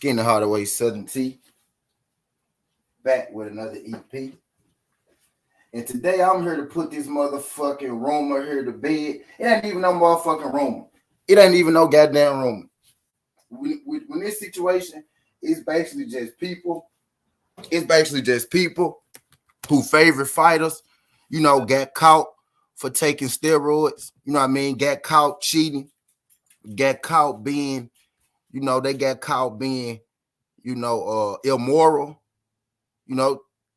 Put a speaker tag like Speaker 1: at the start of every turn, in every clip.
Speaker 1: Skinny Hardaway Southern T, back with another EP. And today I'm here to put this motherfucking rumor here to bed. It ain't even no motherfucking rumor. It ain't even no goddamn rumor. When this situation is basically just people, it's basically just people who favorite fighters, got caught for taking steroids, got caught cheating, got caught being, they got caught being, immoral,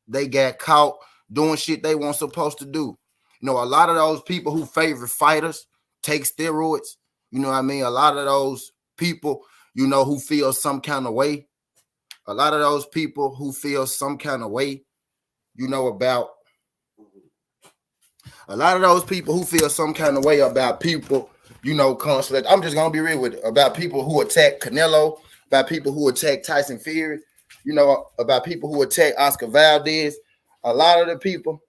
Speaker 1: they got caught doing shit they weren't supposed to do. A lot of those people who favor fighters take steroids. A lot of those people, who feel some kind of way. A lot of those people who feel some kind of way, about. A lot of those people who feel some kind of way about people, constantly. I'm just gonna be real with it. About people who attack Canelo, about people who attack Tyson Fury, about people who attack Oscar Valdez. A lot of the people.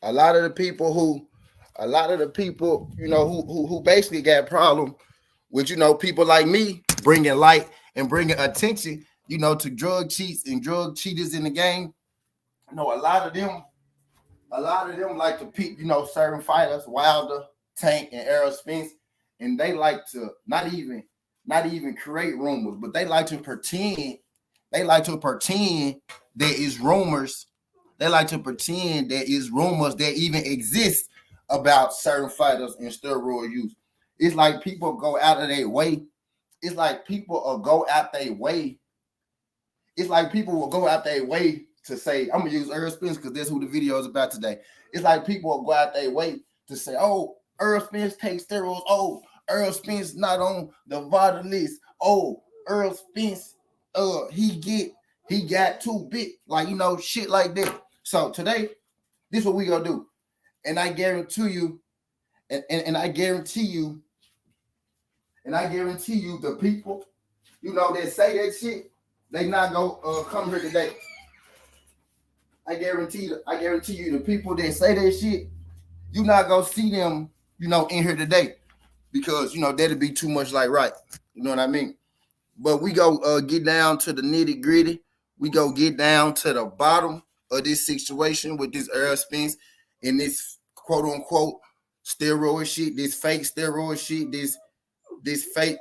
Speaker 1: A lot of the people who basically got problem with, people like me bringing light and bringing attention, to drug cheats and drug cheaters in the game. A lot of them like to pick, certain fighters, Wilder, Tank, and Errol Spence, and they like to not even create rumors, but they like to pretend there is rumors. They like to pretend there is rumors that even exist about certain fighters and steroid use. It's like people go out of their way. It's like people will go out their way. It's like people will go out their way to say, I'm going to use Errol Spence because that's who the video is about today. It's like people will go out their way to say, oh, Errol Spence takes steroids. Oh, Errol Spence not on the VADA list. Oh, Errol Spence, he got too big. Like, shit like that. So today, this is what we gonna do. And I guarantee you, and I guarantee you the people, that say that shit, they not gonna come here today. I guarantee you the people that say that shit, you not gonna see them, in here today. Because that'd be too much like right. You know what I mean? But we go get down to the nitty-gritty. We go get down to the bottom of this situation with this Errol Spence and this quote unquote steroid shit, this fake steroid shit, this fake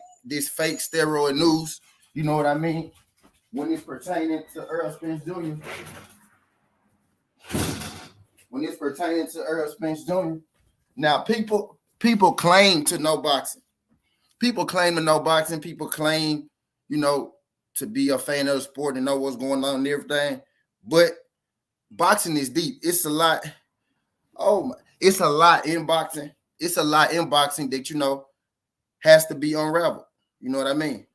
Speaker 1: steroid news. You know what I mean? When it's pertaining to Errol Spence Jr. Now people claim to know boxing. People claim to know boxing. People claim, to be a fan of the sport and know what's going on and everything. But boxing is deep. It's a lot. It's a lot in boxing. It's a lot in boxing that, has to be unraveled. You know what I mean?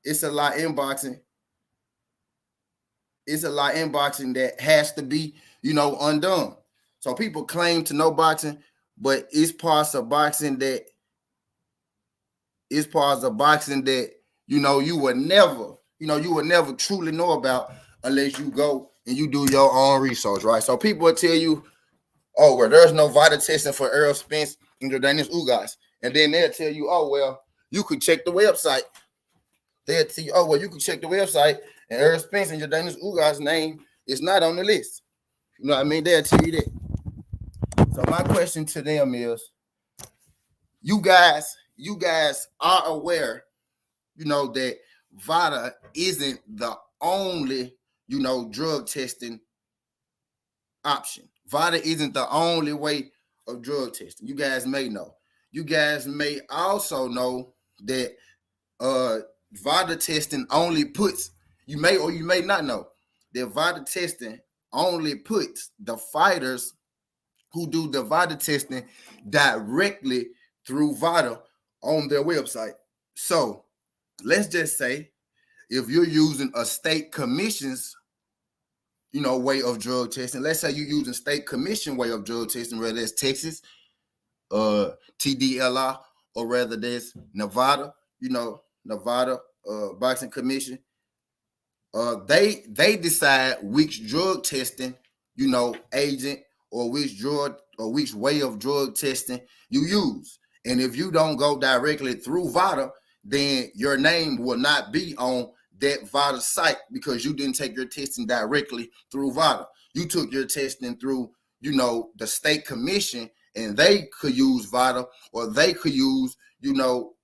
Speaker 1: It's a lot in boxing. It's a lot in boxing that has to be, undone. So people claim to know boxing, but it's parts of boxing that you would never truly know about unless you go and you do your own research, right? So people will tell you, oh, well, there's no VADA testing for Errol Spence and Jordanis Ugas. And then they'll tell you, oh, well, you could check the website. They'll tell you, oh, well, you can check the website and Errol Spence and Jordanis Ugas' name is not on the list. You know what I mean? They'll tell you that. So my question to them is, you guys are aware, that VADA isn't the only, drug testing option. VADA isn't the only way of drug testing. You guys may know. You guys may also know that VADA testing only puts, you may or you may not know, that VADA testing only puts the fighters who do the VADA testing directly through VADA on their website. So let's just say if you're using a state commission's, way of drug testing, let's say you're using state commission way of drug testing, whether it's Texas, TDLR, or rather there's Nevada, Nevada Boxing Commission. They decide which drug testing agent or which drug or which way of drug testing you use. And if you don't go directly through VADA, then your name will not be on that VADA site because you didn't take your testing directly through VADA. You took your testing through, the state commission, and they could use VADA, or they could use,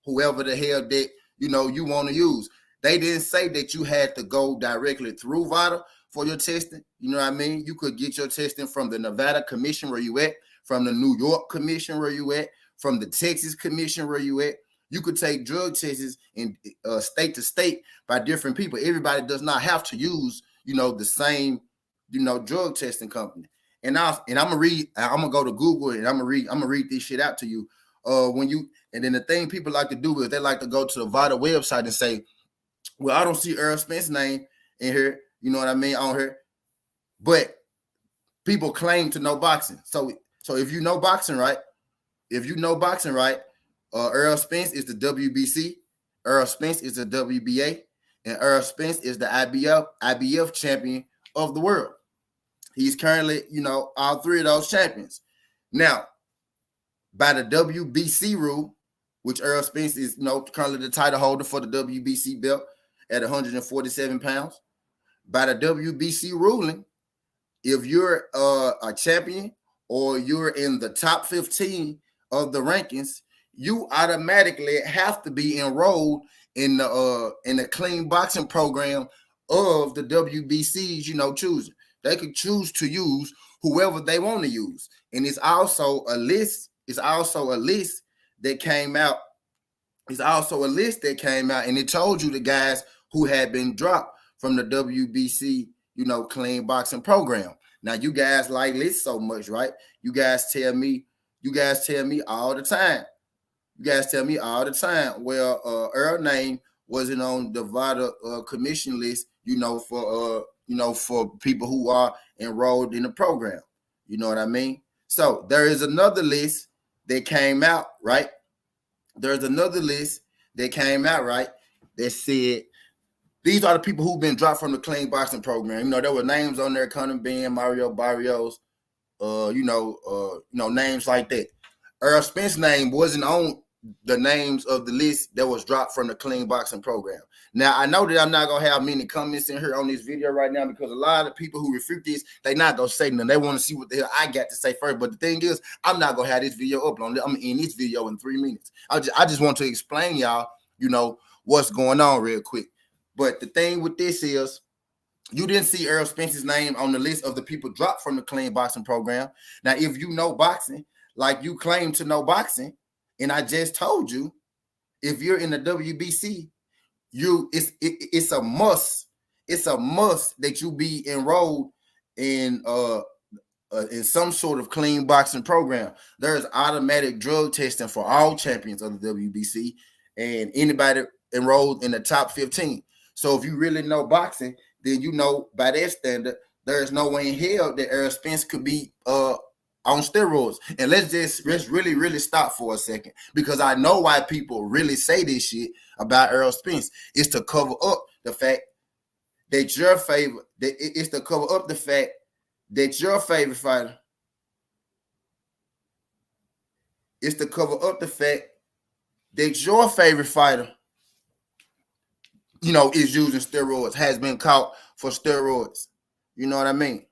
Speaker 1: whoever the hell that, you want to use. They didn't say that you had to go directly through VADA for your testing. You know what I mean? You could get your testing from the Nevada commission where you at, from the New York commission where you at, from the Texas commission where you at. You could take drug tests in state to state by different people. Everybody does not have to use, the same, drug testing company. And I'm gonna go to Google and I'm gonna read this shit out to you. And then the thing people like to do is they like to go to the VADA website and say, well, I don't see Errol Spence's name in here, you know what I mean, on here. But people claim to know boxing. So if you know boxing, right? Errol Spence is the WBC, Errol Spence is the WBA, and Errol Spence is the IBF champion of the world. He's currently, all three of those champions. Now, by the WBC rule, which Errol Spence is, currently the title holder for the WBC belt at 147 pounds. By the WBC ruling, if you're a champion or you're in the top 15 of the rankings, you automatically have to be enrolled in the clean boxing program of the WBC's, choosing. They could choose to use whoever they want to use. And it's also a list. It's also a list that came out. And it told you the guys who had been dropped from the WBC, clean boxing program. Now, you guys like lists so much, right? You guys tell me all the time. Well, Earl name wasn't on the VADA commission list, for people who are enrolled in the program. You know what I mean? So there is another list that came out, right? That said these are the people who've been dropped from the clean boxing program. There were names on there, Conan Ben, Mario Barrios, names like that. Errol Spence's name wasn't on the names of the list that was dropped from the clean boxing program. Now, I know that I'm not going to have many comments in here on this video right now because a lot of people who refute this, they're not going to say nothing. They want to see what the hell I got to say first. But the thing is, I'm not going to have this video uploaded. I'm going to end this video in 3 minutes. I just want to explain y'all, what's going on real quick. But the thing with this is, you didn't see Errol Spence's name on the list of the people dropped from the clean boxing program. Now, if you know boxing, like you claim to know boxing, and I just told you, if you're in the WBC, it's a must. It's a must that you be enrolled in some sort of clean boxing program. There's automatic drug testing for all champions of the WBC and anybody enrolled in the top 15. So if you really know boxing, then by that standard, there's no way in hell that Errol Spence could be on steroids. And let's really, really stop for a second, because I know why people really say this shit about Errol Spence. It's to cover up the fact that your favorite fighter. It's to cover up the fact that your favorite fighter, is using steroids, has been caught for steroids. You know what I mean?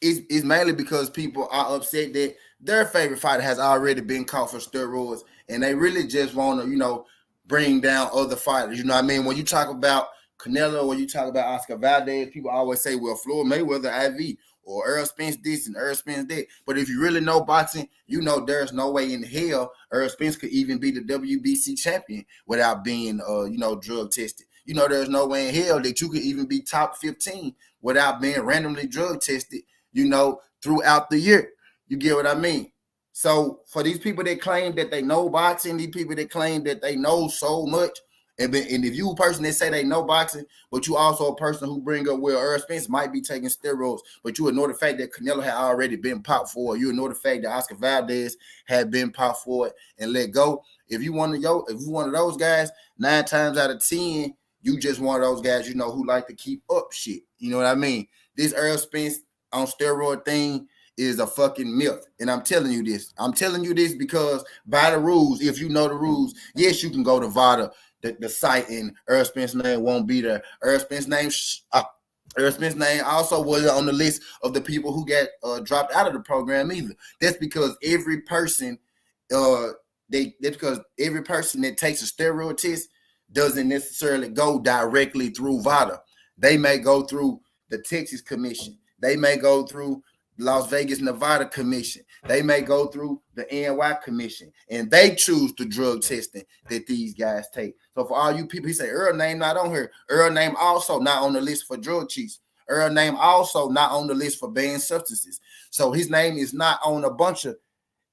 Speaker 1: It's mainly because people are upset that their favorite fighter has already been caught for steroids, and they really just want to, bring down other fighters. You know what I mean? When you talk about Canelo, when you talk about Oscar Valdez, people always say, well, Floyd Mayweather IV, or Errol Spence this and Errol Spence that. But if you really know boxing, there's no way in hell Errol Spence could even be the WBC champion without being, drug tested. There's no way in hell that you could even be top 15 without being randomly drug tested, throughout the year. You get what I mean? So for these people that claim that they know boxing, these people that claim that they know so much, and if you a person that say they know boxing, but you also a person who bring up, well, Errol Spence might be taking steroids, but you ignore the fact that Canelo had already been popped for it. You ignore the fact that Oscar Valdez had been popped for it and let go. if you one of those guys, 9 times out of 10, you just one of those guys, you know, who like to keep up shit. You know what I mean? This Errol Spence on steroid thing is a fucking myth. And I'm telling you this. I'm telling you this because by the rules, if you know the rules, yes, you can go to VADA, the site, and Errol Spence's name won't be there. Errol Spence's name also wasn't on the list of the people who got dropped out of the program either. That's because every person, that's because every person that takes a steroid test doesn't necessarily go directly through VADA. They may go through the Texas Commission. They may go through Las Vegas, Nevada Commission. They may go through the NY Commission, and they choose the drug testing that these guys take. So for all you people, he say Earl name not on here. Earl name also not on the list for drug chiefs. Earl name also not on the list for banned substances. So his name is not on a bunch of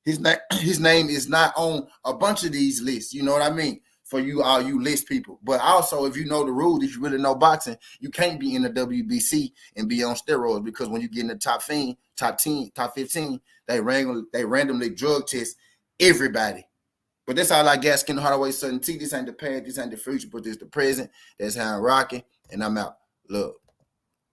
Speaker 1: his name is not on a bunch of these lists. You know what I mean? For you, all you list people. But also, if you know the rules, if you really know boxing, you can't be in the WBC and be on steroids, because when you get in the top 10, top 15, they randomly drug test everybody. But that's all I got. Skin Hardaway, Sutton T. This ain't the past, this ain't the future, but this the present. That's how I'm rocking, and I'm out. Love.